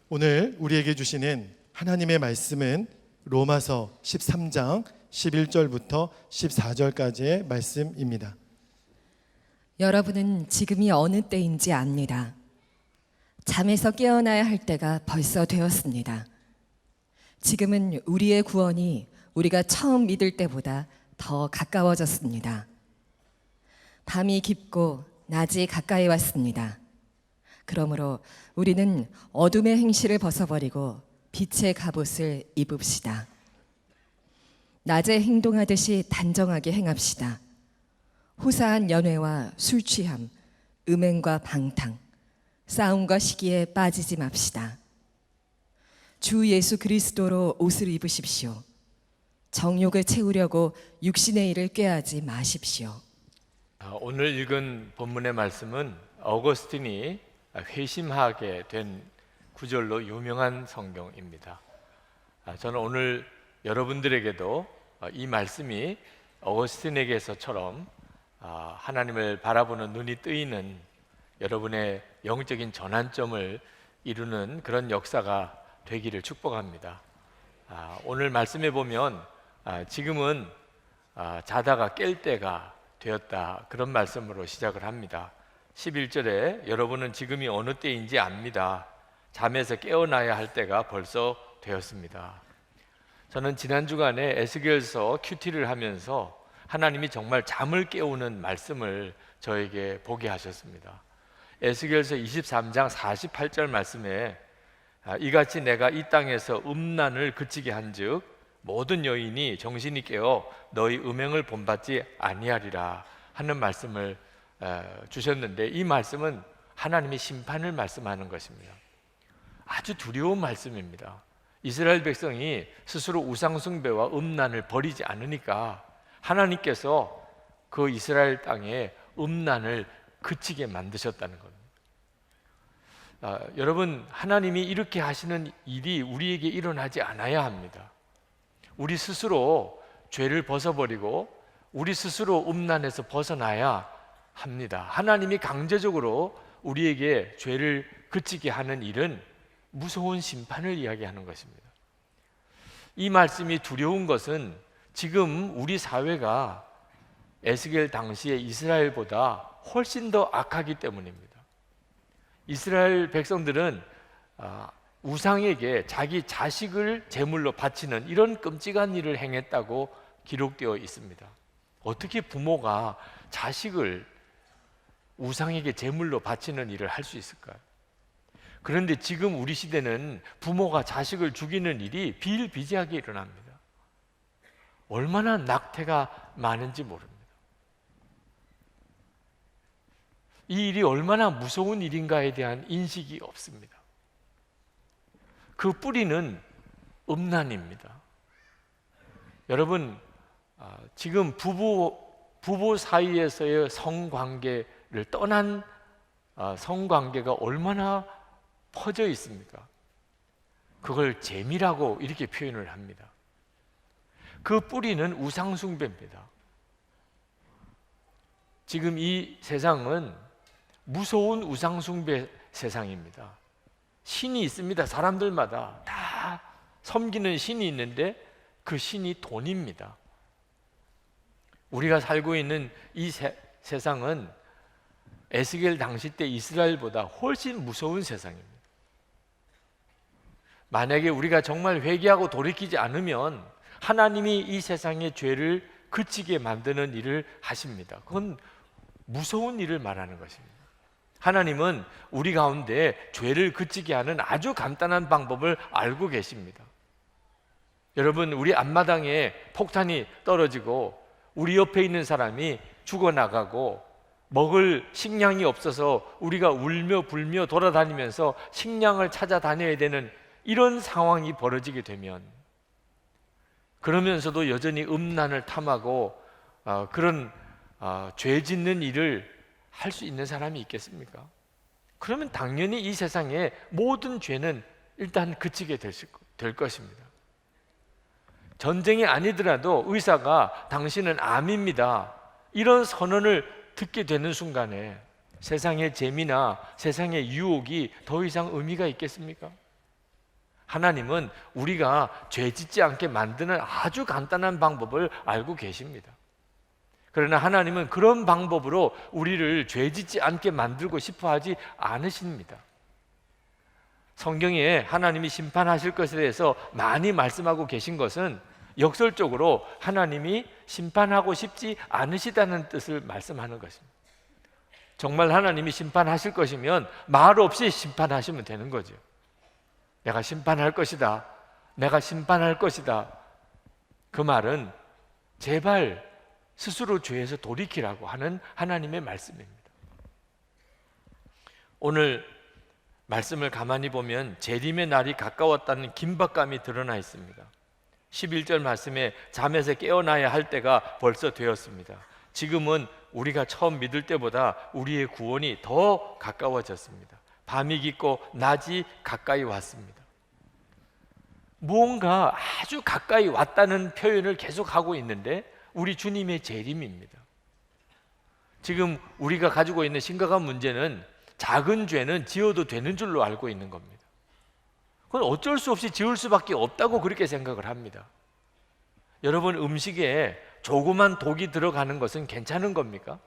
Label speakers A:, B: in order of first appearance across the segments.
A: 오늘 우리에게 주시는 하나님의 말씀은 로마서 13장 11절부터 14절까지의 말씀입니다.
B: 여러분은 지금이 어느 때인지 압니다. 잠에서 깨어나야 할 때가 벌써 되었습니다. 지금은 우리의 구원이 우리가 처음 믿을 때보다 더 가까워졌습니다. 밤이 깊고 낮이 가까이 왔습니다. 그러므로 우리는 어둠의 행실을 벗어버리고 빛의 갑옷을 입읍시다. 낮에 행동하듯이 단정하게 행합시다. 후사한 연회와 술 취함, 음행과 방탕, 싸움과 시기에 빠지지 맙시다. 주 예수 그리스도로 옷을 입으십시오. 정욕을 채우려고 육신의 일을 꾀하지 마십시오.
C: 오늘 읽은 본문의 말씀은 어거스틴이 회심하게 된 구절로 유명한 성경입니다. 저는 오늘 여러분들에게도 이 말씀이 어거스틴에게서처럼 하나님을 바라보는 눈이 뜨이는 여러분의 영적인 전환점을 이루는 그런 역사가 되기를 축복합니다. 오늘 말씀에 보면 지금은 자다가 깰 때가 되었다, 그런 말씀으로 시작을 합니다. 11절에 여러분은 지금이 어느 때인지 압니다. 잠에서 깨어나야 할 때가 벌써 되었습니다. 저는 지난 주간에 에스겔서 큐티를 하면서 하나님이 정말 잠을 깨우는 말씀을 저에게 보게 하셨습니다. 에스겔서 23장 48절 말씀에 이같이 내가 이 땅에서 음란을 그치게 한즉 모든 여인이 정신이 깨어 너희 음행을 본받지 아니하리라 하는 말씀을 주셨는데, 이 말씀은 하나님의 심판을 말씀하는 것입니다. 아주 두려운 말씀입니다. 이스라엘 백성이 스스로 우상숭배와 음란을 버리지 않으니까 하나님께서 그 이스라엘 땅에 음란을 그치게 만드셨다는 겁니다. 여러분, 하나님이 이렇게 하시는 일이 우리에게 일어나지 않아야 합니다. 우리 스스로 죄를 벗어버리고 우리 스스로 음란에서 벗어나야 합니다. 하나님이 강제적으로 우리에게 죄를 그치게 하는 일은 무서운 심판을 이야기하는 것입니다. 이 말씀이 두려운 것은 지금 우리 사회가 에스겔 당시의 이스라엘보다 훨씬 더 악하기 때문입니다. 이스라엘 백성들은 우상에게 자기 자식을 제물로 바치는 이런 끔찍한 일을 행했다고 기록되어 있습니다. 어떻게 부모가 자식을 우상에게 제물로 바치는 일을 할 수 있을까요? 그런데 지금 우리 시대는 부모가 자식을 죽이는 일이 비일비재하게 일어납니다. 얼마나 낙태가 많은지 모릅니다. 이 일이 얼마나 무서운 일인가에 대한 인식이 없습니다. 그 뿌리는 음란입니다. 여러분, 지금 부부 사이에서의 성관계를 떠난 성관계가 얼마나 퍼져 있습니까? 그걸 재미라고 이렇게 표현을 합니다. 그 뿌리는 우상숭배입니다. 지금 이 세상은 무서운 우상숭배 세상입니다. 신이 있습니다. 사람들마다 다 섬기는 신이 있는데 그 신이 돈입니다. 우리가 살고 있는 이 세상은 에스겔 당시 때 이스라엘보다 훨씬 무서운 세상입니다. 만약에 우리가 정말 회개하고 돌이키지 않으면 하나님이 이 세상의 죄를 그치게 만드는 일을 하십니다. 그건 무서운 일을 말하는 것입니다. 하나님은 우리 가운데 죄를 그치게 하는 아주 간단한 방법을 알고 계십니다. 여러분, 우리 앞마당에 폭탄이 떨어지고 우리 옆에 있는 사람이 죽어나가고 먹을 식량이 없어서 우리가 울며 불며 돌아다니면서 식량을 찾아다녀야 되는 이런 상황이 벌어지게 되면, 그러면서도 여전히 음란을 탐하고 그런 죄 짓는 일을 할 수 있는 사람이 있겠습니까? 그러면 당연히 이 세상의 모든 죄는 일단 그치게 될 것입니다. 전쟁이 아니더라도 의사가 당신은 암입니다, 이런 선언을 듣게 되는 순간에 세상의 재미나 세상의 유혹이 더 이상 의미가 있겠습니까? 하나님은 우리가 죄 짓지 않게 만드는 아주 간단한 방법을 알고 계십니다. 그러나 하나님은 그런 방법으로 우리를 죄 짓지 않게 만들고 싶어 하지 않으십니다. 성경에 하나님이 심판하실 것에 대해서 많이 말씀하고 계신 것은 역설적으로 하나님이 심판하고 싶지 않으시다는 뜻을 말씀하는 것입니다. 정말 하나님이 심판하실 것이면 말 없이 심판하시면 되는 거죠. 내가 심판할 것이다. 내가 심판할 것이다. 그 말은 제발 스스로 죄에서 돌이키라고 하는 하나님의 말씀입니다. 오늘 말씀을 가만히 보면 재림의 날이 가까웠다는 긴박감이 드러나 있습니다. 11절 말씀에 잠에서 깨어나야 할 때가 벌써 되었습니다. 지금은 우리가 처음 믿을 때보다 우리의 구원이 더 가까워졌습니다. 밤이 깊고 낮이 가까이 왔습니다. 무언가 아주 가까이 왔다는 표현을 계속하고 있는데 우리 주님의 재림입니다. 지금 우리가 가지고 있는 심각한 문제는 작은 죄는 지어도 되는 줄로 알고 있는 겁니다. 그건 어쩔 수 없이 지을 수밖에 없다고 그렇게 생각을 합니다. 여러분, 음식에 조그만 독이 들어가는 것은 괜찮은 겁니까?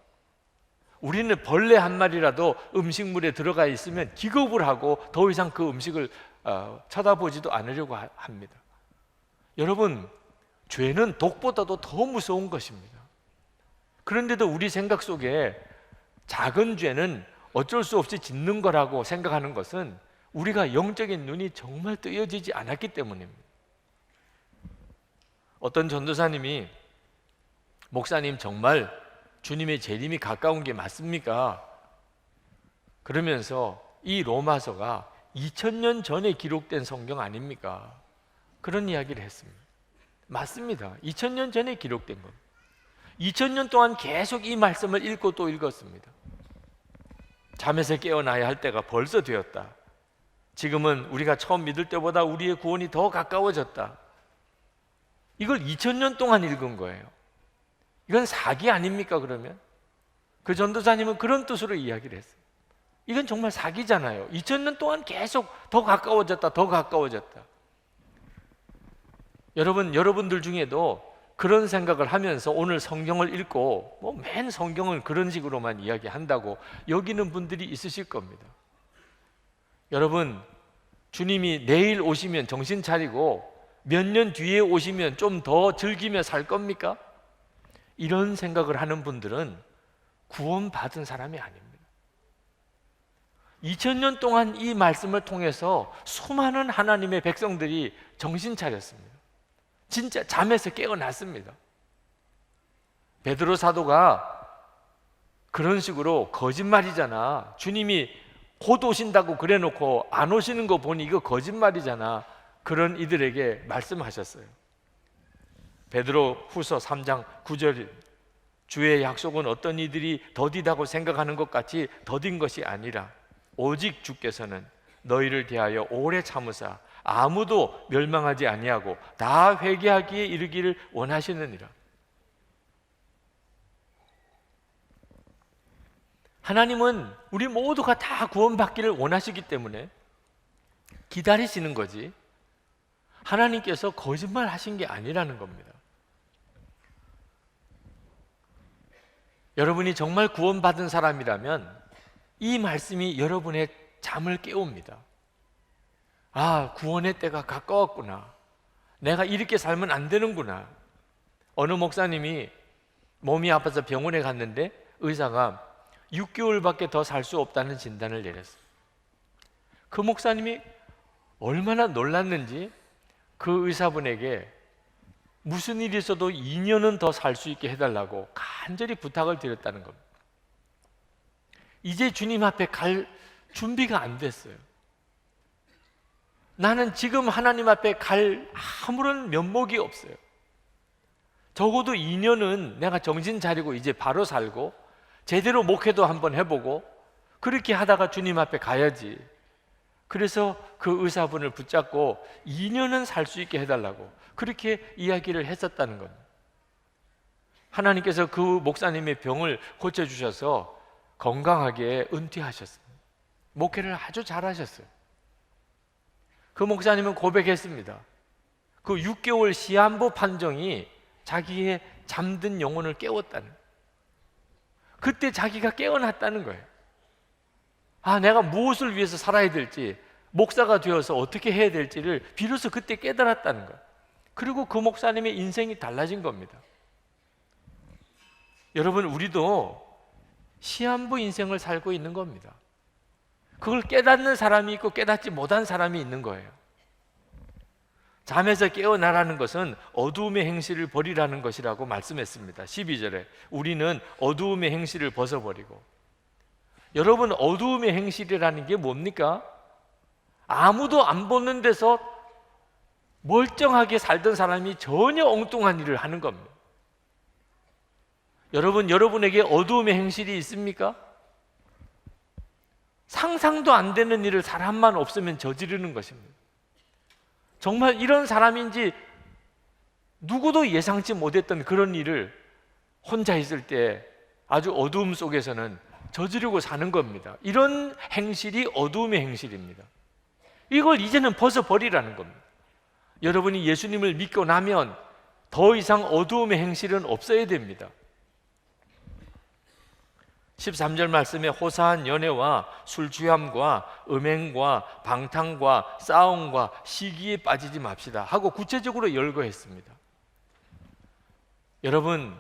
C: 우리는 벌레 한 마리라도 음식물에 들어가 있으면 기겁을 하고 더 이상 그 음식을 쳐다보지도 않으려고 합니다. 여러분, 죄는 독보다도 더 무서운 것입니다. 그런데도 우리 생각 속에 작은 죄는 어쩔 수 없이 짓는 거라고 생각하는 것은 우리가 영적인 눈이 정말 뜨여지지 않았기 때문입니다. 어떤 전도사님이 목사님, 정말 주님의 재림이 가까운 게 맞습니까? 그러면서 이 로마서가 2000년 전에 기록된 성경 아닙니까? 그런 이야기를 했습니다. 맞습니다. 2000년 전에 기록된 겁니다. 2000년 동안 계속 이 말씀을 읽고 또 읽었습니다. 잠에서 깨어나야 할 때가 벌써 되었다. 지금은 우리가 처음 믿을 때보다 우리의 구원이 더 가까워졌다. 이걸 2000년 동안 읽은 거예요. 이건 사기 아닙니까? 그러면 그 전도사님은 그런 뜻으로 이야기를 했어요. 이건 정말 사기잖아요. 2000년 동안 계속 더 가까워졌다, 더 가까워졌다. 여러분들 중에도 그런 생각을 하면서 오늘 성경을 읽고 맨 성경은 그런 식으로만 이야기한다고 여기는 분들이 있으실 겁니다. 여러분, 주님이 내일 오시면 정신 차리고 몇 년 뒤에 오시면 좀 더 즐기며 살 겁니까? 이런 생각을 하는 분들은 구원받은 사람이 아닙니다. 2000년 동안 이 말씀을 통해서 수많은 하나님의 백성들이 정신 차렸습니다. 진짜 잠에서 깨어났습니다. 베드로 사도가 그런 식으로 거짓말이잖아, 주님이 곧 오신다고 그래놓고 안 오시는 거 보니 이거 거짓말이잖아, 그런 이들에게 말씀하셨어요. 베드로 후서 3장 9절, 주의 약속은 어떤 이들이 더디다고 생각하는 것 같이 더딘 것이 아니라 오직 주께서는 너희를 대하여 오래 참으사 아무도 멸망하지 아니하고 다 회개하기에 이르기를 원하시느니라. 하나님은 우리 모두가 다 구원받기를 원하시기 때문에 기다리시는 거지, 하나님께서 거짓말 하신 게 아니라는 겁니다. 여러분이 정말 구원받은 사람이라면 이 말씀이 여러분의 잠을 깨웁니다. 아, 구원의 때가 가까웠구나. 내가 이렇게 살면 안 되는구나. 어느 목사님이 몸이 아파서 병원에 갔는데 의사가 6개월밖에 더 살 수 없다는 진단을 내렸어요. 그 목사님이 얼마나 놀랐는지 그 의사분에게 무슨 일이 있어도 2년은 더 살 수 있게 해달라고 간절히 부탁을 드렸다는 겁니다. 이제 주님 앞에 갈 준비가 안 됐어요. 나는 지금 하나님 앞에 갈 아무런 면목이 없어요. 적어도 2년은 내가 정신 차리고 이제 바로 살고 제대로 목회도 한번 해보고 그렇게 하다가 주님 앞에 가야지. 그래서 그 의사분을 붙잡고 2년은 살 수 있게 해달라고 그렇게 이야기를 했었다는 겁니다. 하나님께서 그 목사님의 병을 고쳐주셔서 건강하게 은퇴하셨습니다. 목회를 아주 잘하셨어요. 그 목사님은 고백했습니다. 그 6개월 시한부 판정이 자기의 잠든 영혼을 깨웠다는, 그때 자기가 깨어났다는 거예요. 아, 내가 무엇을 위해서 살아야 될지, 목사가 되어서 어떻게 해야 될지를 비로소 그때 깨달았다는 거예요. 그리고 그 목사님의 인생이 달라진 겁니다. 여러분, 우리도 시한부 인생을 살고 있는 겁니다. 그걸 깨닫는 사람이 있고 깨닫지 못한 사람이 있는 거예요. 잠에서 깨어나라는 것은 어두움의 행실을 버리라는 것이라고 말씀했습니다. 12절에 우리는 어두움의 행실을 벗어버리고. 여러분, 어두움의 행실이라는 게 뭡니까? 아무도 안 보는 데서 멀쩡하게 살던 사람이 전혀 엉뚱한 일을 하는 겁니다. 여러분, 여러분에게 어두움의 행실이 있습니까? 상상도 안 되는 일을 사람만 없으면 저지르는 것입니다. 정말 이런 사람인지 누구도 예상치 못했던 그런 일을 혼자 있을 때 아주 어두움 속에서는 저지르고 사는 겁니다. 이런 행실이 어두움의 행실입니다. 이걸 이제는 벗어버리라는 겁니다. 여러분이 예수님을 믿고 나면 더 이상 어두움의 행실은 없어야 됩니다. 13절 말씀에 호사한 연애와 술 취함과 음행과 방탕과 싸움과 시기에 빠지지 맙시다 하고 구체적으로 열거했습니다. 여러분,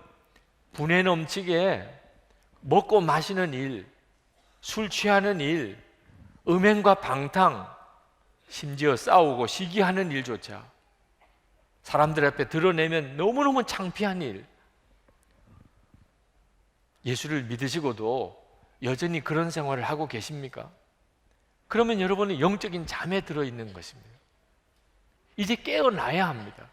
C: 분에 넘치게 먹고 마시는 일, 술 취하는 일, 음행과 방탕, 심지어 싸우고 시기하는 일조차 사람들 앞에 드러내면 너무너무 창피한 일, 예수를 믿으시고도 여전히 그런 생활을 하고 계십니까? 그러면 여러분은 영적인 잠에 들어있는 것입니다. 이제 깨어나야 합니다.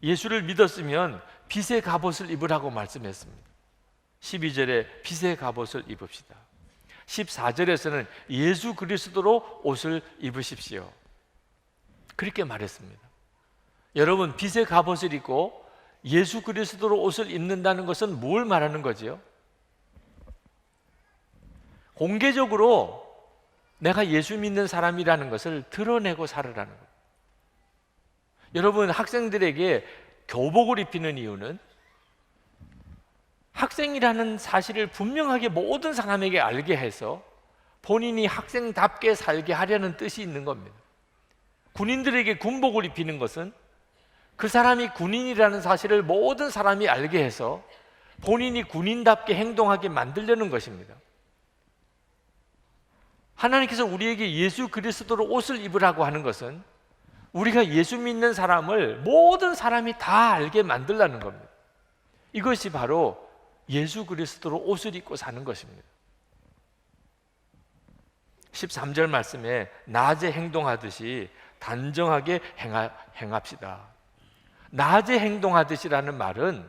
C: 예수를 믿었으면 빛의 갑옷을 입으라고 말씀했습니다. 12절에 빛의 갑옷을 입읍시다. 14절에서는 예수 그리스도로 옷을 입으십시오. 그렇게 말했습니다. 여러분, 빛의 갑옷을 입고 예수 그리스도로 옷을 입는다는 것은 뭘 말하는 거지요? 공개적으로 내가 예수 믿는 사람이라는 것을 드러내고 살으라는 거예요. 여러분, 학생들에게 교복을 입히는 이유는 학생이라는 사실을 분명하게 모든 사람에게 알게 해서 본인이 학생답게 살게 하려는 뜻이 있는 겁니다. 군인들에게 군복을 입히는 것은 그 사람이 군인이라는 사실을 모든 사람이 알게 해서 본인이 군인답게 행동하게 만들려는 것입니다. 하나님께서 우리에게 예수 그리스도로 옷을 입으라고 하는 것은 우리가 예수 믿는 사람을 모든 사람이 다 알게 만들라는 겁니다. 이것이 바로 예수 그리스도로 옷을 입고 사는 것입니다. 13절 말씀에 낮에 행동하듯이 단정하게 행합시다. 낮에 행동하듯이라는 말은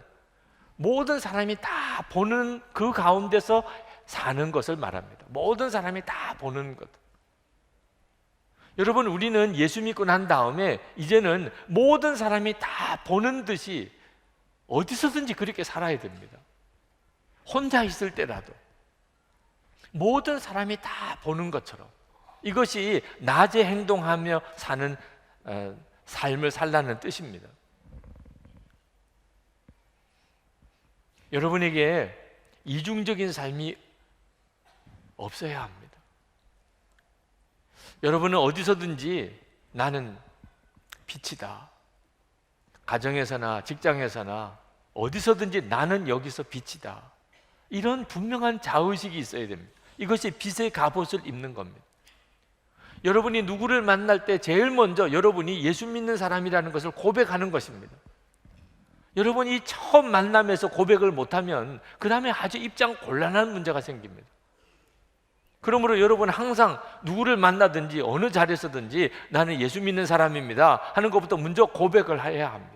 C: 모든 사람이 다 보는 그 가운데서 사는 것을 말합니다. 모든 사람이 다 보는 것. 여러분, 우리는 예수 믿고 난 다음에 이제는 모든 사람이 다 보는 듯이 어디서든지 그렇게 살아야 됩니다. 혼자 있을 때라도 모든 사람이 다 보는 것처럼 이것이 낮에 행동하며 사는 삶을 살라는 뜻입니다. 여러분에게 이중적인 삶이 없어야 합니다. 여러분은 어디서든지 나는 빛이다. 가정에서나 직장에서나 어디서든지 나는 여기서 빛이다. 이런 분명한 자의식이 있어야 됩니다. 이것이 빛의 갑옷을 입는 겁니다. 여러분이 누구를 만날 때 제일 먼저 여러분이 예수 믿는 사람이라는 것을 고백하는 것입니다. 여러분이 처음 만남에서 고백을 못하면 그 다음에 아주 입장 곤란한 문제가 생깁니다. 그러므로 여러분 항상 누구를 만나든지 어느 자리에서든지 나는 예수 믿는 사람입니다 하는 것부터 먼저 고백을 해야 합니다.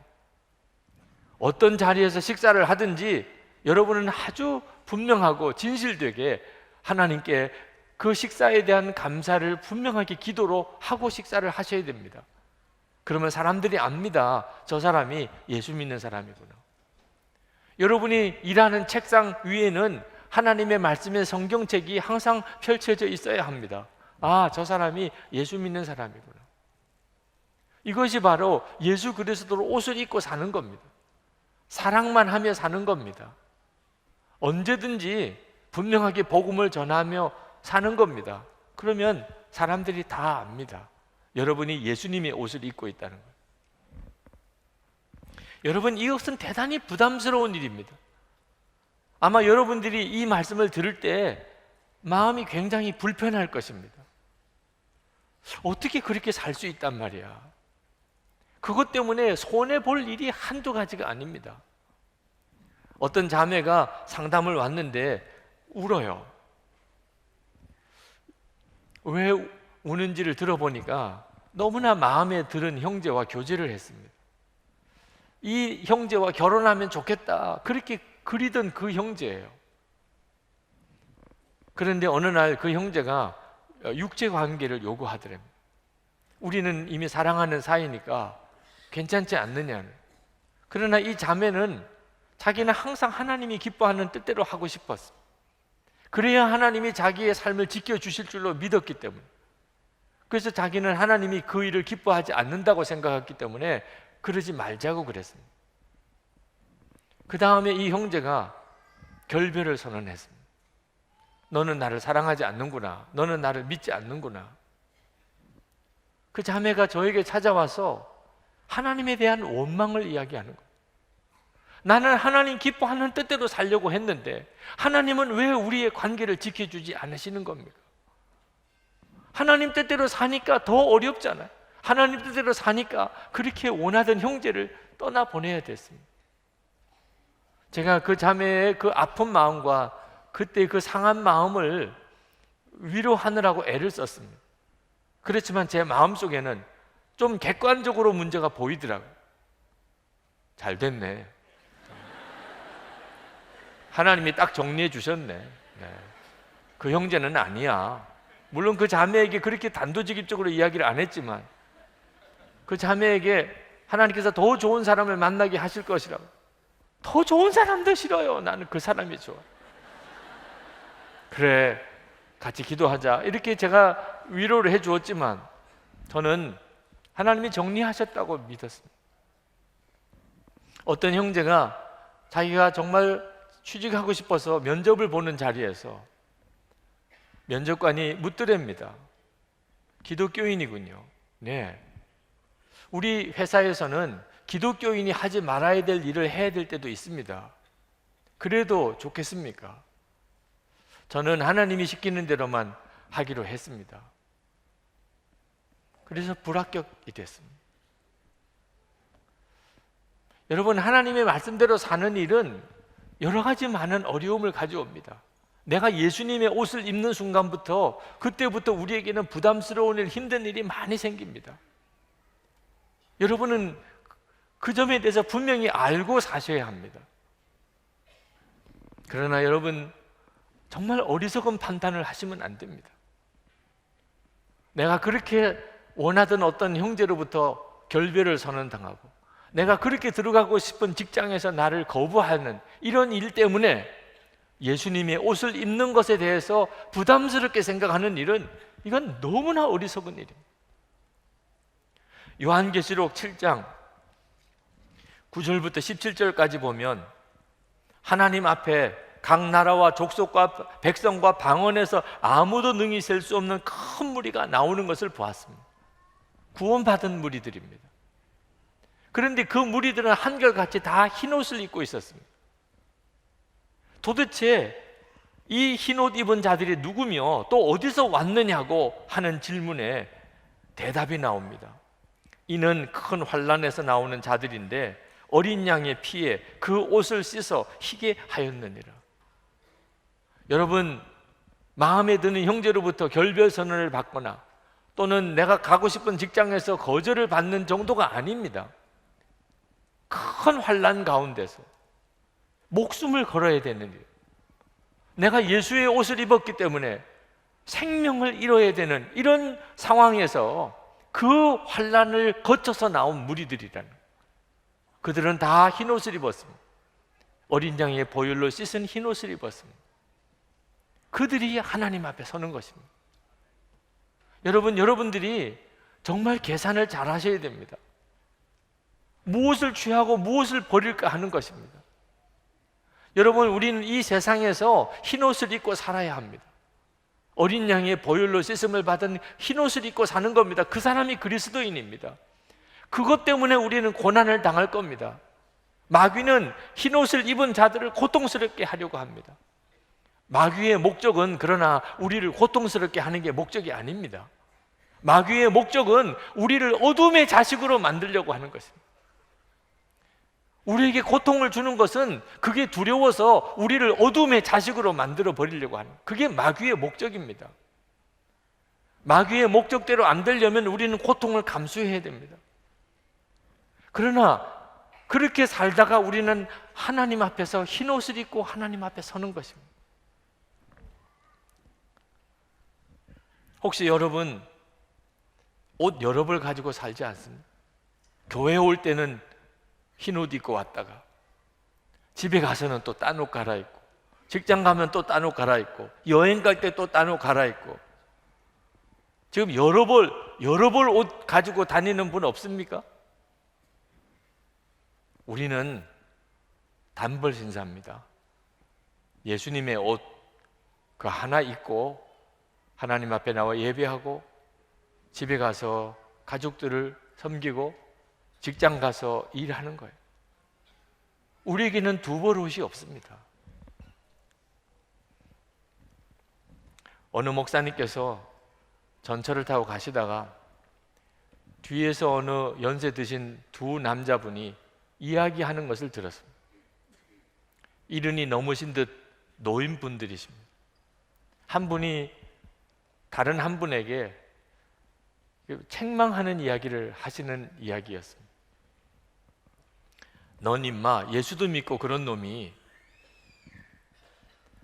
C: 어떤 자리에서 식사를 하든지 여러분은 아주 분명하고 진실되게 하나님께 그 식사에 대한 감사를 분명하게 기도로 하고 식사를 하셔야 됩니다. 그러면 사람들이 압니다. 저 사람이 예수 믿는 사람이구나. 여러분이 일하는 책상 위에는 하나님의 말씀의 성경책이 항상 펼쳐져 있어야 합니다. 아, 저 사람이 예수 믿는 사람이구나. 이것이 바로 예수 그리스도로 옷을 입고 사는 겁니다. 사랑만 하며 사는 겁니다. 언제든지 분명하게 복음을 전하며 사는 겁니다. 그러면 사람들이 다 압니다. 여러분이 예수님의 옷을 입고 있다는 거예요. 여러분, 이것은 대단히 부담스러운 일입니다. 아마 여러분들이 이 말씀을 들을 때 마음이 굉장히 불편할 것입니다. 어떻게 그렇게 살 수 있단 말이야. 그것 때문에 손해볼 일이 한두 가지가 아닙니다. 어떤 자매가 상담을 왔는데 울어요. 왜 우는지를 들어보니까 너무나 마음에 드는 형제와 교제를 했습니다. 이 형제와 결혼하면 좋겠다, 그렇게 그리던 그 형제예요. 그런데 어느 날 그 형제가 육체 관계를 요구하더랍니다. 우리는 이미 사랑하는 사이니까 괜찮지 않느냐는. 그러나 이 자매는 자기는 항상 하나님이 기뻐하는 뜻대로 하고 싶었어. 그래야 하나님이 자기의 삶을 지켜주실 줄로 믿었기 때문에. 그래서 자기는 하나님이 그 일을 기뻐하지 않는다고 생각했기 때문에 그러지 말자고 그랬습니다. 그 다음에 이 형제가 결별을 선언했습니다. 너는 나를 사랑하지 않는구나. 너는 나를 믿지 않는구나. 그 자매가 저에게 찾아와서 하나님에 대한 원망을 이야기하는 거예요. 나는 하나님 기뻐하는 뜻대로 살려고 했는데 하나님은 왜 우리의 관계를 지켜주지 않으시는 겁니까? 하나님 뜻대로 사니까 더 어렵잖아요. 하나님 뜻대로 사니까 그렇게 원하던 형제를 떠나보내야 됐습니다. 제가 그 자매의 그 아픈 마음과 그때 그 상한 마음을 위로하느라고 애를 썼습니다. 그렇지만 제 마음속에는 좀 객관적으로 문제가 보이더라고요. 잘 됐네. 하나님이 딱 정리해 주셨네. 네. 그 형제는 아니야. 물론 그 자매에게 그렇게 단도직입적으로 이야기를 안 했지만 그 자매에게 하나님께서 더 좋은 사람을 만나게 하실 것이라고. 더 좋은 사람도 싫어요. 나는 그 사람이 좋아. 그래, 같이 기도하자. 이렇게 제가 위로를 해 주었지만 저는 하나님이 정리하셨다고 믿었습니다. 어떤 형제가 자기가 정말 취직하고 싶어서 면접을 보는 자리에서 면접관이 묻더랍니다. 기독교인이군요. 네. 우리 회사에서는 기독교인이 하지 말아야 될 일을 해야 될 때도 있습니다. 그래도 좋겠습니까? 저는 하나님이 시키는 대로만 하기로 했습니다. 그래서 불합격이 됐습니다. 여러분, 하나님의 말씀대로 사는 일은 여러 가지 많은 어려움을 가져옵니다. 내가 예수님의 옷을 입는 순간부터 그때부터 우리에게는 부담스러운 일, 힘든 일이 많이 생깁니다. 여러분은 그 점에 대해서 분명히 알고 사셔야 합니다. 그러나 여러분, 정말 어리석은 판단을 하시면 안 됩니다. 내가 그렇게 원하던 어떤 형제로부터 결별을 선언당하고 내가 그렇게 들어가고 싶은 직장에서 나를 거부하는 이런 일 때문에 예수님의 옷을 입는 것에 대해서 부담스럽게 생각하는 일은 이건 너무나 어리석은 일입니다. 요한계시록 7장 9절부터 17절까지 보면 하나님 앞에 각 나라와 족속과 백성과 방언에서 아무도 능히 셀 수 없는 큰 무리가 나오는 것을 보았습니다. 구원받은 무리들입니다. 그런데 그 무리들은 한결같이 다 흰옷을 입고 있었습니다. 도대체 이 흰옷 입은 자들이 누구며 또 어디서 왔느냐고 하는 질문에 대답이 나옵니다. 이는 큰 환난에서 나오는 자들인데 어린 양의 피에 그 옷을 씻어 희게 하였느니라. 여러분, 마음에 드는 형제로부터 결별 선언을 받거나 또는 내가 가고 싶은 직장에서 거절을 받는 정도가 아닙니다. 큰 환난 가운데서 목숨을 걸어야 되는 일, 내가 예수의 옷을 입었기 때문에 생명을 잃어야 되는 이런 상황에서 그 환난을 거쳐서 나온 무리들이라는, 그들은 다 흰옷을 입었습니다. 어린 양의 보혈로 씻은 흰옷을 입었습니다. 그들이 하나님 앞에 서는 것입니다. 여러분들이 정말 계산을 잘 하셔야 됩니다. 무엇을 취하고 무엇을 버릴까 하는 것입니다. 여러분, 우리는 이 세상에서 흰옷을 입고 살아야 합니다. 어린 양의 보혈로 씻음을 받은 흰옷을 입고 사는 겁니다. 그 사람이 그리스도인입니다. 그것 때문에 우리는 고난을 당할 겁니다. 마귀는 흰옷을 입은 자들을 고통스럽게 하려고 합니다. 마귀의 목적은 그러나 우리를 고통스럽게 하는 게 목적이 아닙니다. 마귀의 목적은 우리를 어둠의 자식으로 만들려고 하는 것입니다. 우리에게 고통을 주는 것은 그게 두려워서 우리를 어둠의 자식으로 만들어 버리려고 하는, 그게 마귀의 목적입니다. 마귀의 목적대로 안 되려면 우리는 고통을 감수해야 됩니다. 그러나 그렇게 살다가 우리는 하나님 앞에서 흰옷을 입고 하나님 앞에 서는 것입니다. 혹시 여러분 옷 여러 벌 가지고 살지 않습니까? 교회 올 때는 흰 옷 입고 왔다가 집에 가서는 또 딴 옷 갈아입고, 직장 가면 또 딴 옷 갈아입고, 여행 갈 때 또 딴 옷 갈아입고, 지금 여러 벌 옷 가지고 다니는 분 없습니까? 우리는 단벌 신사입니다. 예수님의 옷 그 하나 입고 하나님 앞에 나와 예배하고, 집에 가서 가족들을 섬기고, 직장 가서 일하는 거예요. 우리에게는 두 벌 옷이 없습니다. 어느 목사님께서 전철을 타고 가시다가 뒤에서 어느 연세 드신 두 남자분이 이야기하는 것을 들었습니다. 이른이 넘으신 듯 노인분들이십니다. 한 분이 다른 한 분에게 책망하는 이야기를 하시는 이야기였습니다. 넌 임마 예수도 믿고 그런 놈이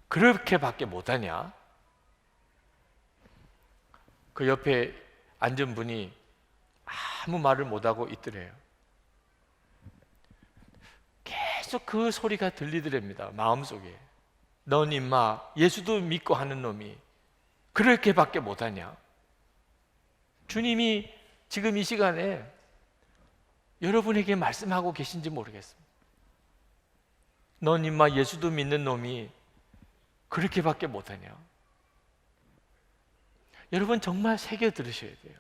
C: 그렇게밖에 못하냐? 그 옆에 앉은 분이 아무 말을 못하고 있더래요. 계속 그 소리가 들리더랍니다. 마음속에. 넌 임마 예수도 믿고 하는 놈이 그렇게밖에 못하냐? 주님이 지금 이 시간에 여러분에게 말씀하고 계신지 모르겠습니다. 넌 임마 예수도 믿는 놈이 그렇게밖에 못하냐? 여러분 정말 새겨 들으셔야 돼요.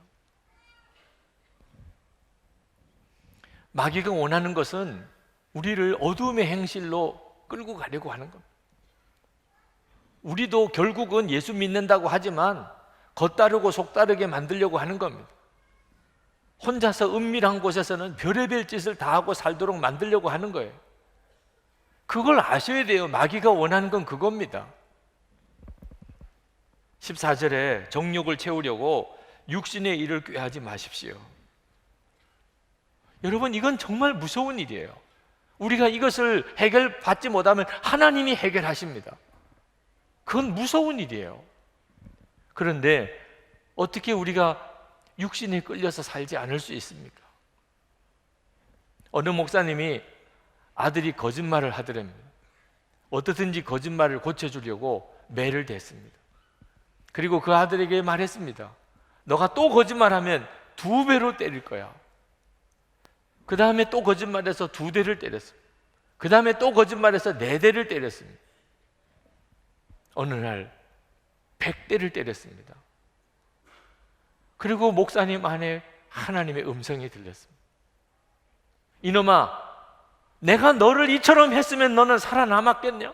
C: 마귀가 원하는 것은 우리를 어둠의 행실로 끌고 가려고 하는 겁니다. 우리도 결국은 예수 믿는다고 하지만 겉다르고 속다르게 만들려고 하는 겁니다. 혼자서 은밀한 곳에서는 별의별 짓을 다 하고 살도록 만들려고 하는 거예요. 그걸 아셔야 돼요. 마귀가 원하는 건 그겁니다. 14절에 정욕을 채우려고 육신의 일을 꾀하지 마십시오. 여러분 이건 정말 무서운 일이에요. 우리가 이것을 해결받지 못하면 하나님이 해결하십니다. 그건 무서운 일이에요. 그런데 어떻게 우리가 육신에 끌려서 살지 않을 수 있습니까? 어느 목사님이 아들이 거짓말을 하더랍니다. 어떻든지 거짓말을 고쳐주려고 매를 댔습니다. 그리고 그 아들에게 말했습니다. 너가 또 거짓말하면 2배로 때릴 거야. 그 다음에 또 거짓말해서 2대를 때렸습니다. 그 다음에 또 거짓말해서 4대를 때렸습니다. 어느 날 100대를 때렸습니다. 그리고 목사님 안에 하나님의 음성이 들렸습니다. 이놈아, 내가 너를 이처럼 했으면 너는 살아남았겠냐?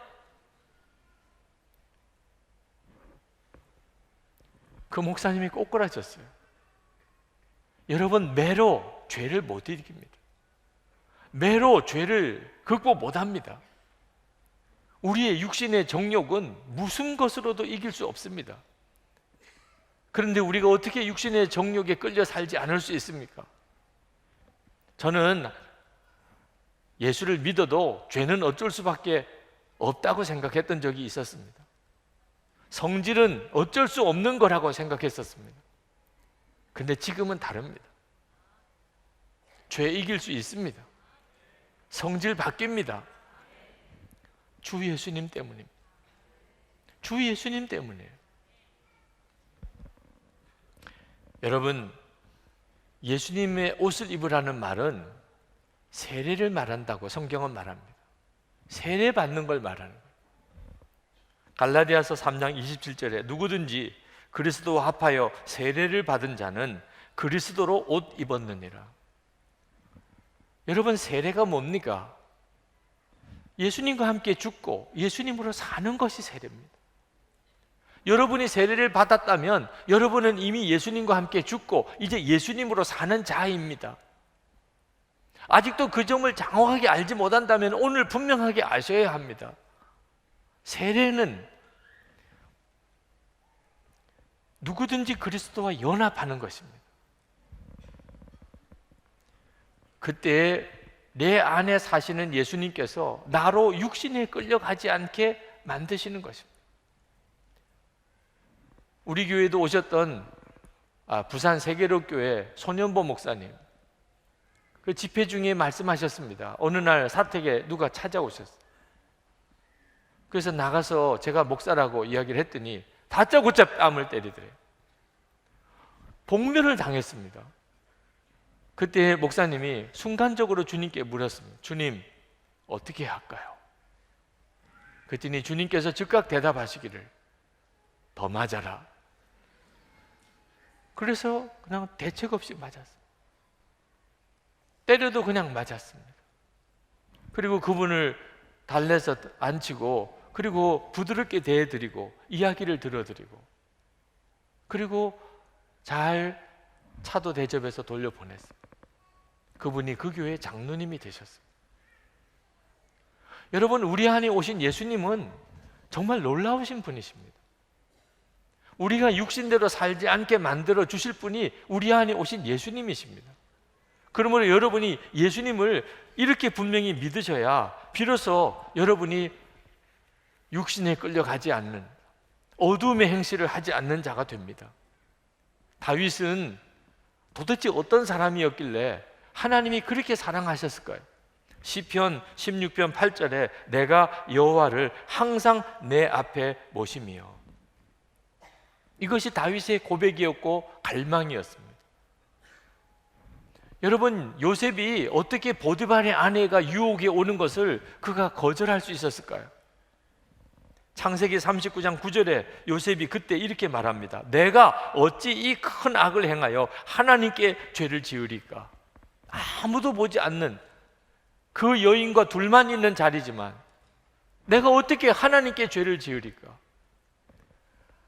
C: 그 목사님이 꼬꾸라졌어요. 여러분, 매로 죄를 못 이깁니다. 매로 죄를 극복 못합니다. 우리의 육신의 정욕은 무슨 것으로도 이길 수 없습니다. 그런데 우리가 어떻게 육신의 정욕에 끌려 살지 않을 수 있습니까? 저는 예수를 믿어도 죄는 어쩔 수밖에 없다고 생각했던 적이 있었습니다. 성질은 어쩔 수 없는 거라고 생각했었습니다. 근데 지금은 다릅니다. 죄 이길 수 있습니다. 성질 바뀝니다. 주 예수님 때문입니다. 주 예수님 때문이에요. 여러분, 예수님의 옷을 입으라는 말은 세례를 말한다고 성경은 말합니다. 세례 받는 걸 말하는 거예요. 갈라디아서 3장 27절에 누구든지 그리스도와 합하여 세례를 받은 자는 그리스도로 옷 입었느니라. 여러분, 세례가 뭡니까? 예수님과 함께 죽고 예수님으로 사는 것이 세례입니다. 여러분이 세례를 받았다면 여러분은 이미 예수님과 함께 죽고 이제 예수님으로 사는 자입니다. 아직도 그 점을 정확하게 알지 못한다면 오늘 분명하게 아셔야 합니다. 세례는 누구든지 그리스도와 연합하는 것입니다. 그때 내 안에 사시는 예수님께서 나로 육신에 끌려가지 않게 만드시는 것입니다. 우리 교회도 오셨던 부산 세계로교회 손현보 목사님, 그 집회 중에 말씀하셨습니다. 어느 날 사택에 누가 찾아오셨어요. 그래서 나가서 제가 목사라고 이야기를 했더니 다짜고짜 뺨을 때리더래요. 복면을 당했습니다. 그때 목사님이 순간적으로 주님께 물었습니다. 주님, 어떻게 할까요? 그랬더니 주님께서 즉각 대답하시기를 더 맞아라. 그래서 그냥 대책 없이 맞았습니다. 때려도 그냥 맞았습니다. 그리고 그분을 달래서 앉히고 그리고 부드럽게 대해드리고 이야기를 들어드리고 그리고 잘 차도 대접해서 돌려보냈습니다. 그분이 그 교회의 장로님이 되셨습니다. 여러분, 우리 안에 오신 예수님은 정말 놀라우신 분이십니다. 우리가 육신대로 살지 않게 만들어 주실 분이 우리 안에 오신 예수님이십니다. 그러므로 여러분이 예수님을 이렇게 분명히 믿으셔야 비로소 여러분이 육신에 끌려가지 않는, 어둠의 행실을 하지 않는 자가 됩니다. 다윗은 도대체 어떤 사람이었길래 하나님이 그렇게 사랑하셨을까요? 시편 16편 8절에 내가 여호와를 항상 내 앞에 모심이요. 이것이 다윗의 고백이었고 갈망이었습니다. 여러분, 요셉이 어떻게 보디발의 아내가 유혹에 오는 것을 그가 거절할 수 있었을까요? 창세기 39장 9절에 요셉이 그때 이렇게 말합니다. 내가 어찌 이 큰 악을 행하여 하나님께 죄를 지으리까? 아무도 보지 않는 그 여인과 둘만 있는 자리지만 내가 어떻게 하나님께 죄를 지으리까?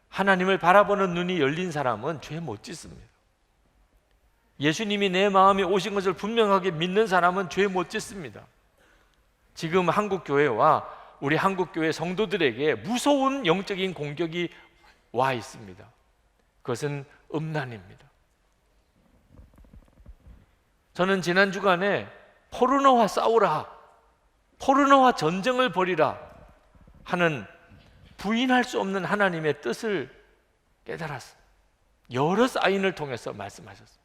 C: 하나님을 바라보는 눈이 열린 사람은 죄 못 짓습니다. 예수님이 내 마음에 오신 것을 분명하게 믿는 사람은 죄 못 짓습니다. 지금 한국교회와 우리 한국교회 성도들에게 무서운 영적인 공격이 와 있습니다. 그것은 음란입니다. 저는 지난 주간에 포르노와 싸우라, 포르노와 전쟁을 벌이라 하는 부인할 수 없는 하나님의 뜻을 깨달았어요. 여러 사인을 통해서 말씀하셨어요.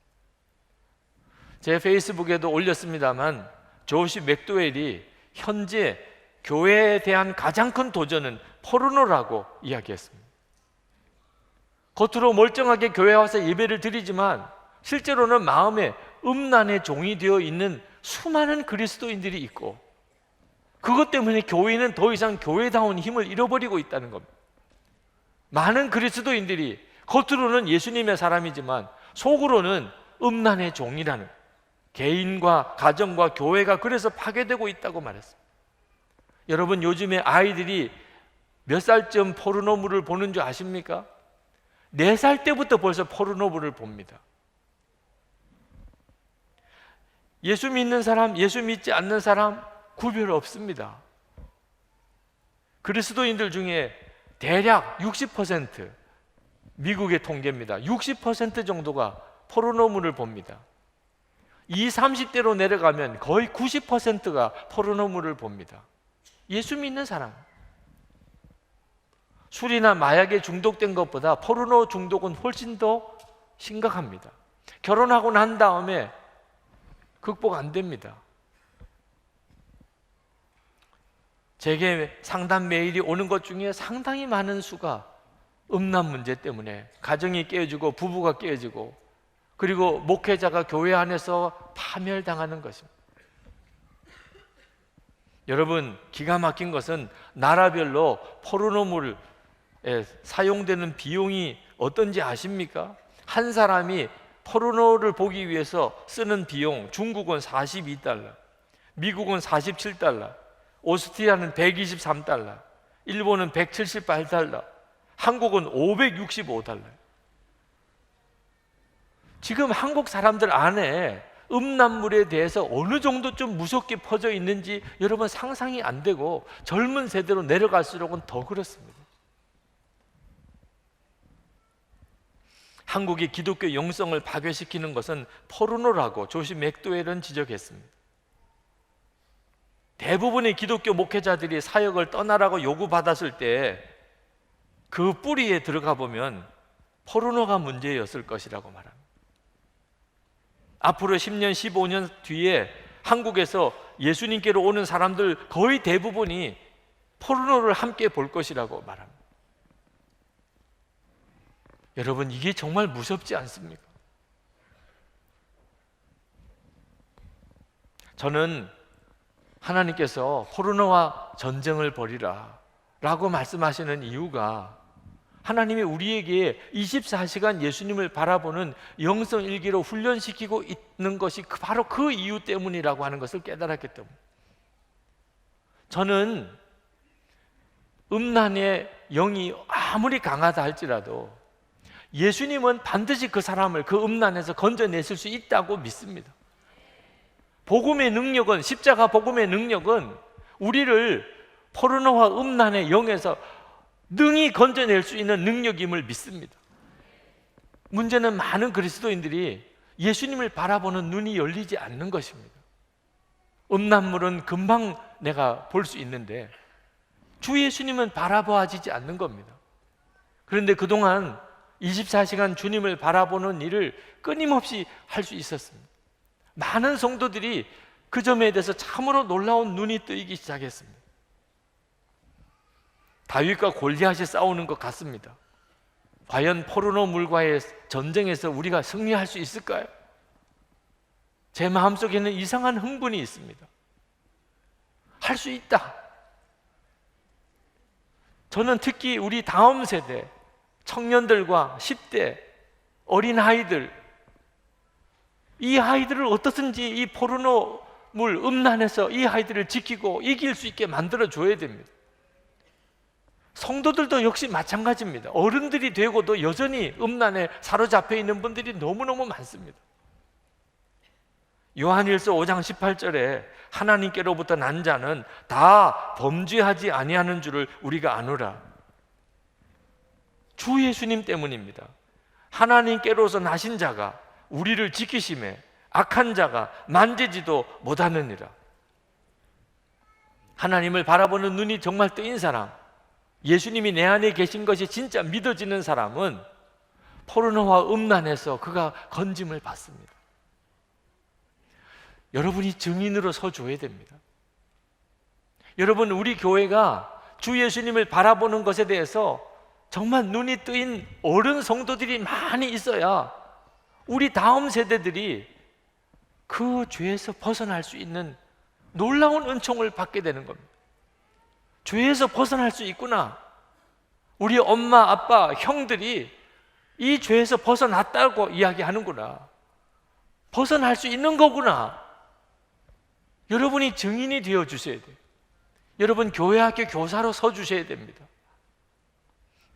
C: 제 페이스북에도 올렸습니다만 조시 맥도웰이 현재 교회에 대한 가장 큰 도전은 포르노라고 이야기했습니다. 겉으로 멀쩡하게 교회에 와서 예배를 드리지만 실제로는 마음에 음란의 종이 되어 있는 수많은 그리스도인들이 있고 그것 때문에 교회는 더 이상 교회다운 힘을 잃어버리고 있다는 겁니다. 많은 그리스도인들이 겉으로는 예수님의 사람이지만 속으로는 음란의 종이라는, 개인과 가정과 교회가 그래서 파괴되고 있다고 말했습니다. 여러분, 요즘에 아이들이 몇 살쯤 포르노물을 보는 줄 아십니까? 4살 때부터 벌써 포르노물을 봅니다. 예수 믿는 사람, 예수 믿지 않는 사람 구별 없습니다. 그리스도인들 중에 대략 60%, 미국의 통계입니다. 60% 정도가 포르노물을 봅니다. 20, 30대로 내려가면 거의 90%가 포르노물을 봅니다. 예수 믿는 사람. 술이나 마약에 중독된 것보다 포르노 중독은 훨씬 더 심각합니다. 결혼하고 난 다음에 극복 안 됩니다. 제게 상담 메일이 오는 것 중에 상당히 많은 수가 음란 문제 때문에 가정이 깨어지고 부부가 깨어지고 그리고 목회자가 교회 안에서 파멸당하는 것입니다. 여러분, 기가 막힌 것은 나라별로 포르노물에 사용되는 비용이 어떤지 아십니까? 한 사람이 포르노를 보기 위해서 쓰는 비용, 중국은 42달러, 미국은 47달러, 오스트리아는 123달러, 일본은 178달러, 한국은 565달러. 지금 한국 사람들 안에 음란물에 대해서 어느 정도 좀 무섭게 퍼져 있는지 여러분 상상이 안 되고, 젊은 세대로 내려갈수록은 더 그렇습니다. 한국의 기독교 영성을 파괴시키는 것은 포르노라고 조시 맥도웰은 지적했습니다. 대부분의 기독교 목회자들이 사역을 떠나라고 요구받았을 때 그 뿌리에 들어가 보면 포르노가 문제였을 것이라고 말합니다. 앞으로 10년, 15년 뒤에 한국에서 예수님께로 오는 사람들 거의 대부분이 포르노를 함께 볼 것이라고 말합니다. 여러분, 이게 정말 무섭지 않습니까? 저는 하나님께서 포르노와 전쟁을 벌이라 라고 말씀하시는 이유가, 하나님이 우리에게 24시간 예수님을 바라보는 영성일기로 훈련시키고 있는 것이 바로 그 이유 때문이라고 하는 것을 깨달았기 때문에, 저는 음란의 영이 아무리 강하다 할지라도 예수님은 반드시 그 사람을 그 음란에서 건져내실 수 있다고 믿습니다. 복음의 능력은, 십자가 복음의 능력은 우리를 포르노와 음란의 영에서 능히 건져낼 수 있는 능력임을 믿습니다. 문제는 많은 그리스도인들이 예수님을 바라보는 눈이 열리지 않는 것입니다. 음란물은 금방 내가 볼 수 있는데 주 예수님은 바라보아지지 않는 겁니다. 그런데 그동안 24시간 주님을 바라보는 일을 끊임없이 할 수 있었습니다. 많은 성도들이 그 점에 대해서 참으로 놀라운 눈이 뜨이기 시작했습니다. 다윗과 골리앗이 싸우는 것 같습니다. 과연 포르노물과의 전쟁에서 우리가 승리할 수 있을까요? 제 마음속에는 이상한 흥분이 있습니다. 할 수 있다. 저는 특히 우리 다음 세대 청년들과 10대 어린아이들, 이 아이들을 어떻든지 이 포르노물 음란에서 이 아이들을 지키고 이길 수 있게 만들어 줘야 됩니다. 성도들도 역시 마찬가지입니다. 어른들이 되고도 여전히 음란에 사로잡혀 있는 분들이 너무너무 많습니다. 요한일서 5장 18절에 하나님께로부터 난 자는 다 범죄하지 아니하는 줄을 우리가 아노라. 주 예수님 때문입니다. 하나님께로서 나신 자가 우리를 지키심에 악한 자가 만지지도 못하느니라. 하나님을 바라보는 눈이 정말 뜨인 사람, 예수님이 내 안에 계신 것이 진짜 믿어지는 사람은 포르노와 음란에서 그가 건짐을 받습니다. 여러분이 증인으로 서줘야 됩니다. 여러분, 우리 교회가 주 예수님을 바라보는 것에 대해서 정말 눈이 뜨인 어른 성도들이 많이 있어야 우리 다음 세대들이 그 죄에서 벗어날 수 있는 놀라운 은총을 받게 되는 겁니다. 죄에서 벗어날 수 있구나. 우리 엄마, 아빠, 형들이 이 죄에서 벗어났다고 이야기하는구나. 벗어날 수 있는 거구나. 여러분이 증인이 되어 주셔야 돼요. 여러분 교회 학교 교사로 서 주셔야 됩니다.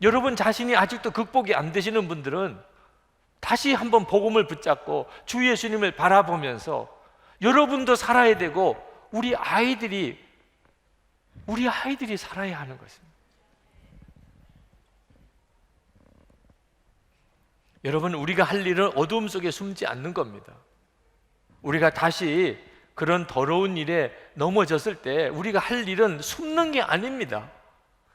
C: 여러분 자신이 아직도 극복이 안 되시는 분들은 다시 한번 복음을 붙잡고 주 예수님을 바라보면서 여러분도 살아야 되고 우리 아이들이 살아야 하는 것입니다. 여러분, 우리가 할 일은 어두움 속에 숨지 않는 겁니다. 우리가 다시 그런 더러운 일에 넘어졌을 때 우리가 할 일은 숨는 게 아닙니다.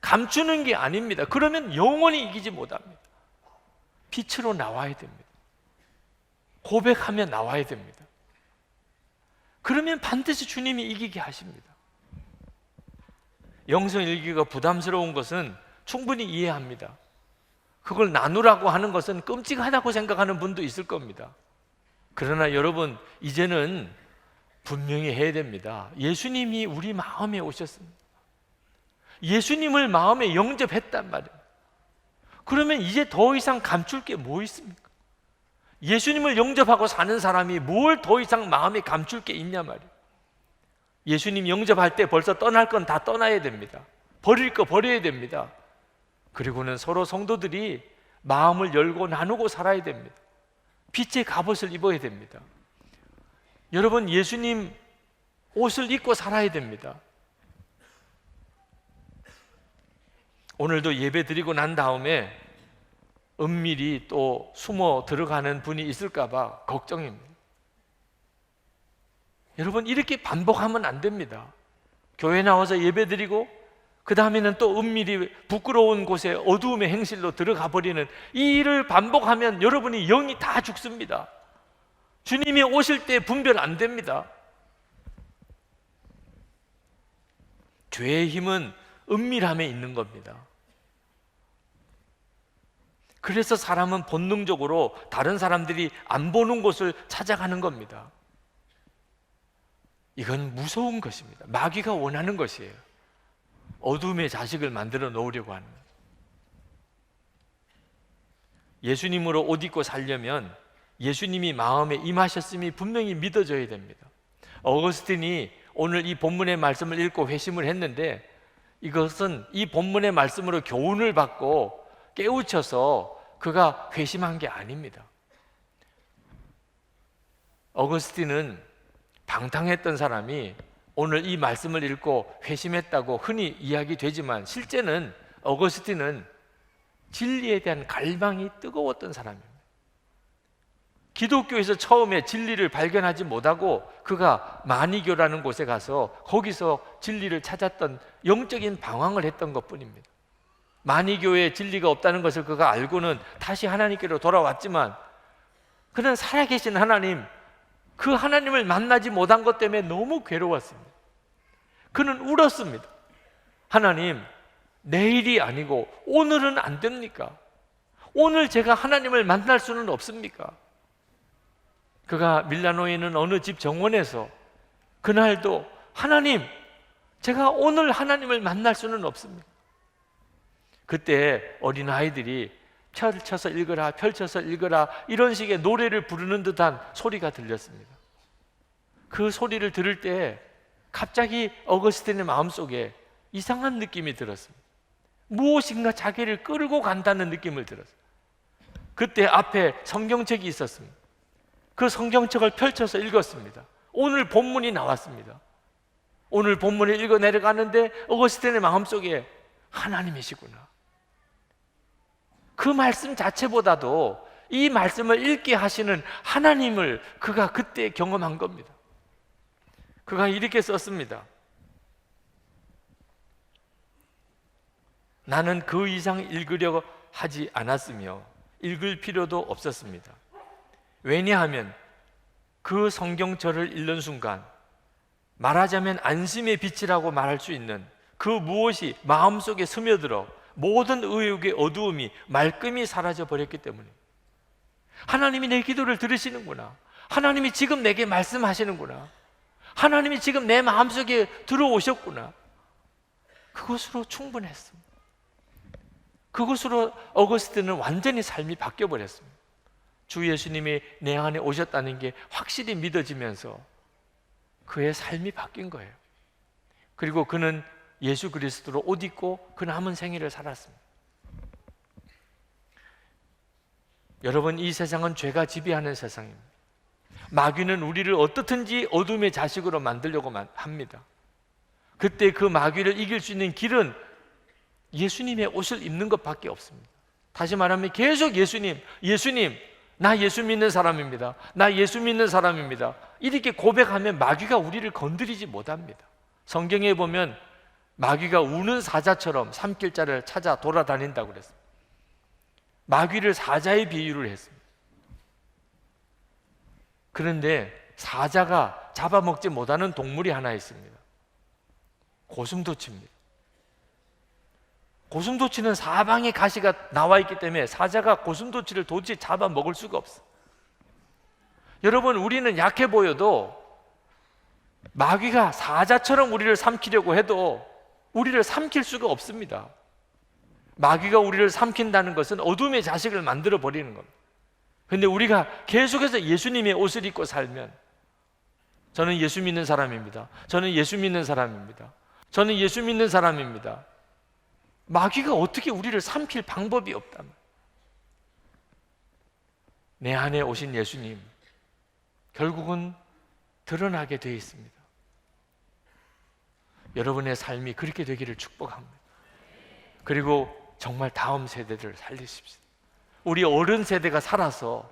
C: 감추는 게 아닙니다. 그러면 영원히 이기지 못합니다. 빛으로 나와야 됩니다. 고백하며 나와야 됩니다. 그러면 반드시 주님이 이기게 하십니다. 영성일기가 부담스러운 것은 충분히 이해합니다. 그걸 나누라고 하는 것은 끔찍하다고 생각하는 분도 있을 겁니다. 그러나 여러분, 이제는 분명히 해야 됩니다. 예수님이 우리 마음에 오셨습니다. 예수님을 마음에 영접했단 말이에요. 그러면 이제 더 이상 감출 게 뭐 있습니까? 예수님을 영접하고 사는 사람이 뭘 더 이상 마음에 감출 게 있냐 말이에요. 예수님 영접할 때 벌써 떠날 건 다 떠나야 됩니다. 버릴 거 버려야 됩니다. 그리고는 서로 성도들이 마음을 열고 나누고 살아야 됩니다. 빛의 갑옷을 입어야 됩니다. 여러분, 예수님 옷을 입고 살아야 됩니다. 오늘도 예배 드리고 난 다음에 은밀히 또 숨어 들어가는 분이 있을까 봐 걱정입니다. 여러분, 이렇게 반복하면 안 됩니다. 교회 나와서 예배 드리고 그 다음에는 또 은밀히 부끄러운 곳에 어두움의 행실로 들어가 버리는 이 일을 반복하면 여러분이 영이 다 죽습니다. 주님이 오실 때 분별 안 됩니다. 죄의 힘은 은밀함에 있는 겁니다. 그래서 사람은 본능적으로 다른 사람들이 안 보는 곳을 찾아가는 겁니다. 이건 무서운 것입니다. 마귀가 원하는 것이에요. 어둠의 자식을 만들어 놓으려고 하는 거예요. 예수님으로 옷 입고 살려면 예수님이 마음에 임하셨음이 분명히 믿어져야 됩니다. 어거스틴이 오늘 이 본문의 말씀을 읽고 회심을 했는데, 이것은 이 본문의 말씀으로 교훈을 받고 깨우쳐서 그가 회심한 게 아닙니다. 어거스틴은 방탕했던 사람이 오늘 이 말씀을 읽고 회심했다고 흔히 이야기되지만, 실제는 어거스틴은 진리에 대한 갈망이 뜨거웠던 사람입니다. 기독교에서 처음에 진리를 발견하지 못하고 그가 마니교라는 곳에 가서 거기서 진리를 찾았던 영적인 방황을 했던 것뿐입니다. 마니교에 진리가 없다는 것을 그가 알고는 다시 하나님께로 돌아왔지만, 그는 살아계신 하나님, 그 하나님을 만나지 못한 것 때문에 너무 괴로웠습니다. 그는 울었습니다. 하나님, 내일이 아니고 오늘은 안 됩니까? 오늘 제가 하나님을 만날 수는 없습니까? 그가 밀라노에 있는 어느 집 정원에서 그날도 하나님, 제가 오늘 하나님을 만날 수는 없습니다. 그때 어린아이들이 펼쳐서 읽으라, 펼쳐서 읽으라, 이런 식의 노래를 부르는 듯한 소리가 들렸습니다. 그 소리를 들을 때 갑자기 어거스틴의 마음속에 이상한 느낌이 들었습니다. 무엇인가 자기를 끌고 간다는 느낌을 들었어요. 그때 앞에 성경책이 있었습니다. 그 성경책을 펼쳐서 읽었습니다. 오늘 본문이 나왔습니다. 오늘 본문을 읽어 내려가는데 어거스틴의 마음속에 하나님이시구나, 그 말씀 자체보다도 이 말씀을 읽게 하시는 하나님을 그가 그때 경험한 겁니다. 그가 이렇게 썼습니다. 나는 그 이상 읽으려고 하지 않았으며 읽을 필요도 없었습니다. 왜냐하면 그 성경절을 읽는 순간 말하자면 안심의 빛이라고 말할 수 있는 그 무엇이 마음속에 스며들어 모든 의욕의 어두움이 말끔히 사라져 버렸기 때문에, 하나님이 내 기도를 들으시는구나, 하나님이 지금 내게 말씀하시는구나, 하나님이 지금 내 마음속에 들어오셨구나, 그것으로 충분했습니다. 그것으로 어거스틴은 완전히 삶이 바뀌어버렸습니다. 주 예수님이 내 안에 오셨다는 게 확실히 믿어지면서 그의 삶이 바뀐 거예요. 그리고 그는 예수 그리스도로 옷 입고 그 남은 생애를 살았습니다. 여러분, 이 세상은 죄가 지배하는 세상입니다. 마귀는 우리를 어떻든지 어둠의 자식으로 만들려고 합니다. 그때 그 마귀를 이길 수 있는 길은 예수님의 옷을 입는 것밖에 없습니다. 다시 말하면 계속 예수님, 예수님, 나 예수 믿는 사람입니다, 나 예수 믿는 사람입니다, 이렇게 고백하면 마귀가 우리를 건드리지 못합니다. 성경에 보면 마귀가 우는 사자처럼 삼킬자를 찾아 돌아다닌다고 그랬습니다. 마귀를 사자의 비유를 했습니다. 그런데 사자가 잡아먹지 못하는 동물이 하나 있습니다. 고슴도치입니다. 고슴도치는 사방에 가시가 나와 있기 때문에 사자가 고슴도치를 도저히 잡아먹을 수가 없어요. 여러분, 우리는 약해 보여도 마귀가 사자처럼 우리를 삼키려고 해도 우리를 삼킬 수가 없습니다. 마귀가 우리를 삼킨다는 것은 어둠의 자식을 만들어 버리는 겁니다. 그런데 우리가 계속해서 예수님의 옷을 입고 살면, 저는 예수 믿는 사람입니다, 저는 예수 믿는 사람입니다, 저는 예수 믿는 사람입니다, 마귀가 어떻게 우리를 삼킬 방법이 없다면, 내 안에 오신 예수님 결국은 드러나게 되어 있습니다. 여러분의 삶이 그렇게 되기를 축복합니다. 그리고 정말 다음 세대를 살리십시오. 우리 어른 세대가 살아서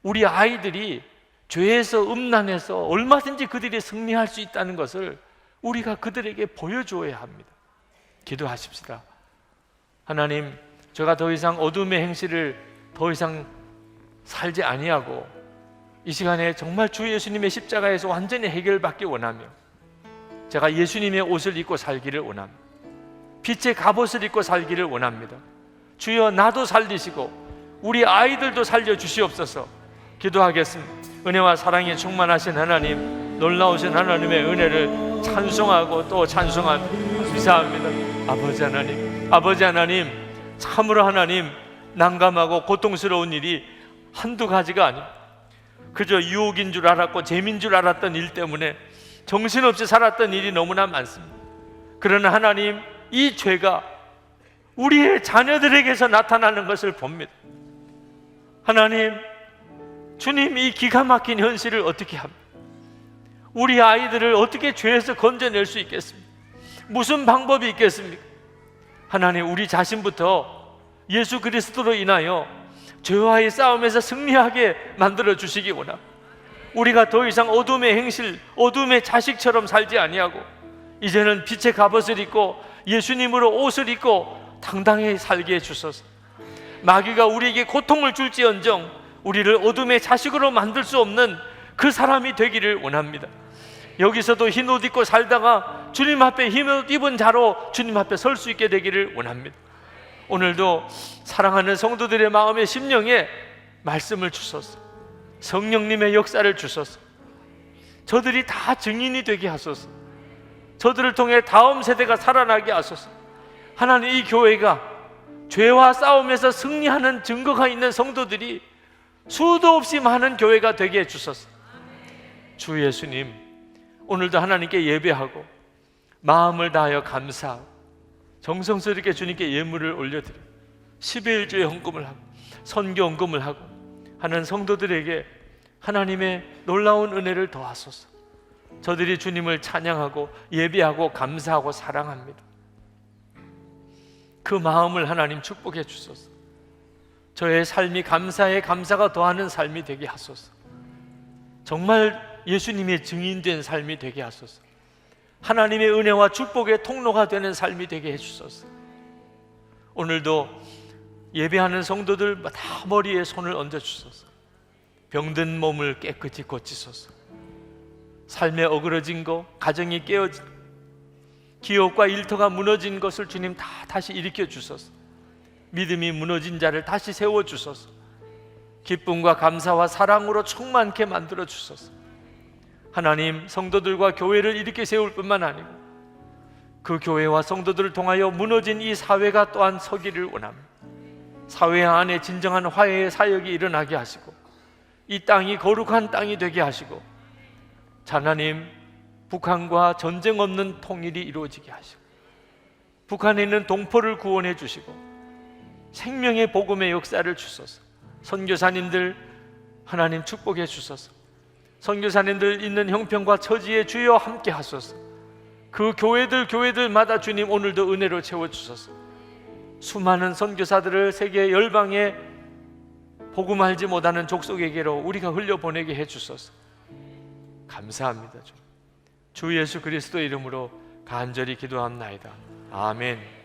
C: 우리 아이들이 죄에서 음란해서 얼마든지 그들이 승리할 수 있다는 것을 우리가 그들에게 보여줘야 합니다. 기도하십시다. 하나님, 제가 더 이상 어둠의 행실을 더 이상 살지 아니하고 이 시간에 정말 주 예수님의 십자가에서 완전히 해결받기 원하며 제가 예수님의 옷을 입고 살기를 원합니다. 빛의 갑옷을 입고 살기를 원합니다. 주여, 나도 살리시고 우리 아이들도 살려주시옵소서. 기도하겠습니다. 은혜와 사랑에 충만하신 하나님, 놀라우신 하나님의 은혜를 찬송하고 또 찬송합니다. 감사합니다. 아버지 하나님, 아버지 하나님, 참으로 하나님, 난감하고 고통스러운 일이 한두 가지가 아닙니다. 그저 유혹인 줄 알았고 재미인 줄 알았던 일 때문에 정신없이 살았던 일이 너무나 많습니다. 그러나 하나님, 이 죄가 우리의 자녀들에게서 나타나는 것을 봅니다. 하나님, 주님, 이 기가 막힌 현실을 어떻게 합니까? 우리 아이들을 어떻게 죄에서 건져낼 수 있겠습니까? 무슨 방법이 있겠습니까? 하나님, 우리 자신부터 예수 그리스도로 인하여 죄와의 싸움에서 승리하게 만들어 주시기 원합니다. 우리가 더 이상 어둠의 행실, 어둠의 자식처럼 살지 아니하고 이제는 빛의 갑옷을 입고 예수님으로 옷을 입고 당당히 살게 해주소서. 마귀가 우리에게 고통을 줄지언정 우리를 어둠의 자식으로 만들 수 없는 그 사람이 되기를 원합니다. 여기서도 흰옷 입고 살다가 주님 앞에 흰옷 입은 자로 주님 앞에 설 수 있게 되기를 원합니다. 오늘도 사랑하는 성도들의 마음의 심령에 말씀을 주소서. 성령님의 역사를 주소서. 저들이 다 증인이 되게 하소서. 저들을 통해 다음 세대가 살아나게 하소서. 하나님, 이 교회가 죄와 싸움에서 승리하는 증거가 있는 성도들이 수도 없이 많은 교회가 되게 해주소서. 주 예수님, 오늘도 하나님께 예배하고 마음을 다하여 감사하고 정성스럽게 주님께 예물을 올려드리고 11주의 헌금을 하고 선교 헌금을 하고 하는 성도들에게 하나님의 놀라운 은혜를 더하소서. 저들이 주님을 찬양하고 예배하고 감사하고 사랑합니다. 그 마음을 하나님 축복해 주소서. 저의 삶이 감사에 감사가 더하는 삶이 되게 하소서. 정말 예수님의 증인된 삶이 되게 하소서. 하나님의 은혜와 축복의 통로가 되는 삶이 되게 해주소서. 오늘도 예배하는 성도들 다 머리에 손을 얹어 주소서. 병든 몸을 깨끗이 고치소서. 삶에 어그러진 것, 가정이 깨어진 것, 기업과 일터가 무너진 것을 주님 다 다시 일으켜 주소서. 믿음이 무너진 자를 다시 세워 주소서. 기쁨과 감사와 사랑으로 충만케 만들어 주소서. 하나님, 성도들과 교회를 일으켜 세울 뿐만 아니고 그 교회와 성도들을 통하여 무너진 이 사회가 또한 서기를 원합니다. 사회 안에 진정한 화해의 사역이 일어나게 하시고 이 땅이 거룩한 땅이 되게 하시고 하나님, 북한과 전쟁 없는 통일이 이루어지게 하시고 북한에 있는 동포를 구원해 주시고 생명의 복음의 역사를 주소서. 선교사님들 하나님 축복해 주소서. 선교사님들 있는 형편과 처지에 주여 함께 하소서. 그 교회들마다 주님 오늘도 은혜로 채워 주소서. 수많은 선교사들을 세계 열방에 복음 알지 못하는 족속에게로 우리가 흘려보내게 해 주소서. 감사합니다. 주 예수 그리스도 이름으로 간절히 기도합나이다. 아멘.